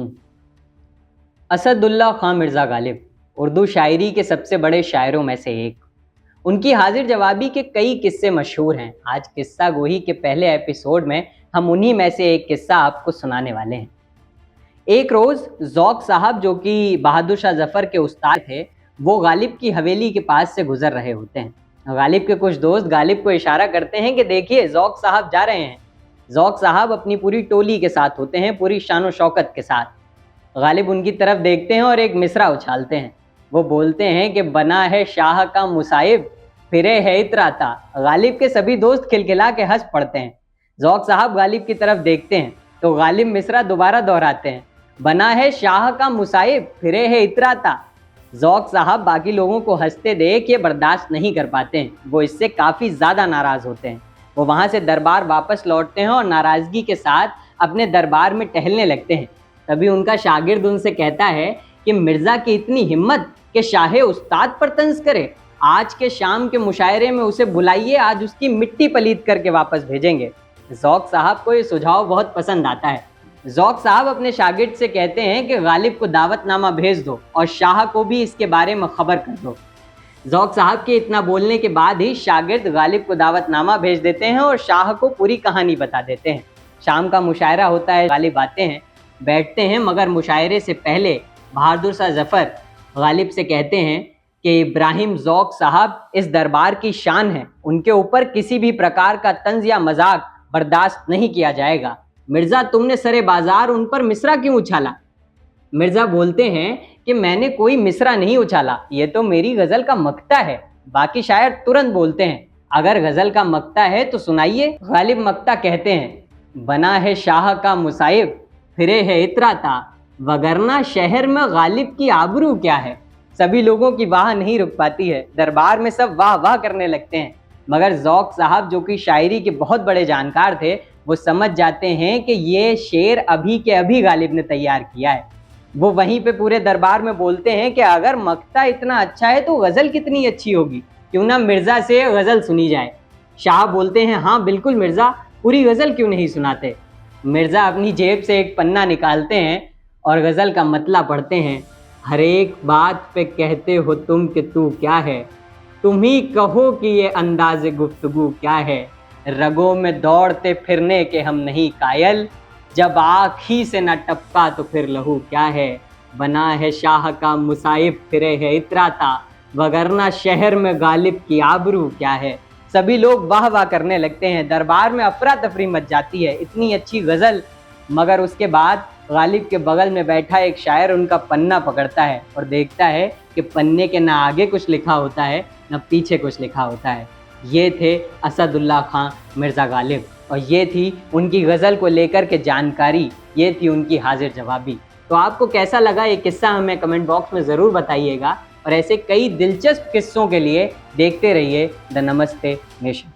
हम्म। असदुल्ला खां मिर्ज़ा गालिब उर्दू शायरी के सबसे बड़े शायरों में से एक। उनकी हाजिर जवाबी के कई किस्से मशहूर हैं। आज किस्सा गोही के पहले एपिसोड में हम उन्हीं में से एक किस्सा आपको सुनाने वाले हैं। एक रोज़ ज़ौक़ साहब, जो कि बहादुर शाह ज़फ़र के उस्ताद थे, वो गालिब की हवेली के पास से गुजर रहे होते हैं। गालिब के कुछ दोस्त गालिब को इशारा करते हैं कि देखिए ज़ौक़ साहब जा रहे हैं। ज़ौक़ साहब अपनी पूरी टोली के साथ होते हैं, पूरी शान शौकत के साथ। गालिब उनकी तरफ देखते हैं और एक मिसरा उछालते हैं। वो बोलते हैं कि बना है शाह का मुसाइब, फिरे है इतराता। गालिब के सभी दोस्त खिलखिला के हंस पड़ते हैं। ज़ौक़ साहब गालिब की तरफ देखते हैं तो गालिब मिसरा दोबारा दोहराते हैं, बना है शाह का मुसाइब, फिरे है इतराता। ज़ौक़ साहब बाकी लोगों को हंसते देख ये बर्दाश्त नहीं कर पाते हैं। वो इससे काफ़ी ज़्यादा नाराज़ होते हैं। वो वहाँ से दरबार वापस लौटते हैं और नाराज़गी के साथ अपने दरबार में टहलने लगते हैं। तभी उनका शागिर्द उनसे कहता है कि मिर्ज़ा की इतनी हिम्मत कि शाहे उस्ताद पर तंज करे। आज के शाम के मुशायरे में उसे बुलाइए, आज उसकी मिट्टी पलीद करके वापस भेजेंगे। ज़ौक़ साहब को ये सुझाव बहुत पसंद आता है। ज़ौक़ साहब अपने शागिर्द से कहते हैं कि गालिब को दावतनामा भेज दो और शाह को भी इसके बारे में खबर कर दो। ज़ौक़ साहब के इतना बोलने के बाद ही शागिर्द गालिब को दावतनामा भेज देते हैं और शाह को पूरी कहानी बता देते हैं। शाम का मुशायरा होता है, गालिब आते हैं, बैठते हैं, मगर मुशायरे से पहले बहादुर शाह ज़फ़र गालिब से कहते हैं कि इब्राहिम ज़ौक़ साहब इस दरबार की शान है, उनके ऊपर किसी भी प्रकार का तंज़ या मजाक बर्दाश्त नहीं किया जाएगा। मिर्ज़ा तुमने सरे बाज़ार उन पर मिसरा क्यों उछाला? मिर्ज़ा बोलते हैं कि मैंने कोई मिसरा नहीं उछाला, ये तो मेरी गज़ल का मक्ता है। बाकी शायर तुरंत बोलते हैं, अगर गज़ल का मक्ता है तो सुनाइए। गालिब मक्ता कहते हैं, बना है शाह का मुसाइब, फिरे है इतराता, वगरना शहर में गालिब की आबरू क्या है। सभी लोगों की वाह नहीं रुक पाती है, दरबार में सब वाह वाह करने लगते हैं। मगर ज़ौक़ साहब, जो कि शायरी के बहुत बड़े जानकार थे, वो समझ जाते हैं कि ये शेर अभी के अभी गालिब ने तैयार किया है। वो वहीं पे पूरे दरबार में बोलते हैं कि अगर मक्ता इतना अच्छा है तो गज़ल कितनी अच्छी होगी, क्यों ना मिर्ज़ा से गज़ल सुनी जाए। शाह बोलते हैं, हाँ बिल्कुल मिर्ज़ा, पूरी गज़ल क्यों नहीं सुनाते। मिर्ज़ा अपनी जेब से एक पन्ना निकालते हैं और गज़ल का मतला पढ़ते हैं। हर एक बात पे कहते हो तुम कि तू क्या है, तुम ही कहो कि ये अंदाज़े गुफ्तगू क्या है। रगों में दौड़ते फिरने के हम नहीं कायल, जब आँख ही से न टपका तो फिर लहू क्या है। बना है शाह का मुसाइब, फिरे है इतराता, वगरना शहर में गालिब की आबरू क्या है। सभी लोग वाह वाह करने लगते हैं। दरबार में अफरा तफरी मच जाती है, इतनी अच्छी गज़ल। मगर उसके बाद गालिब के बगल में बैठा एक शायर उनका पन्ना पकड़ता है और देखता है कि पन्ने के ना आगे कुछ लिखा होता है ना पीछे कुछ लिखा होता है। ये थे असदुल्ला खां मिर्ज़ा गालिब और ये थी उनकी गज़ल को लेकर के जानकारी, ये थी उनकी हाजिर जवाबी। तो आपको कैसा लगा ये किस्सा हमें कमेंट बॉक्स में ज़रूर बताइएगा और ऐसे कई दिलचस्प किस्सों के लिए देखते रहिए द नमस्ते नेशन।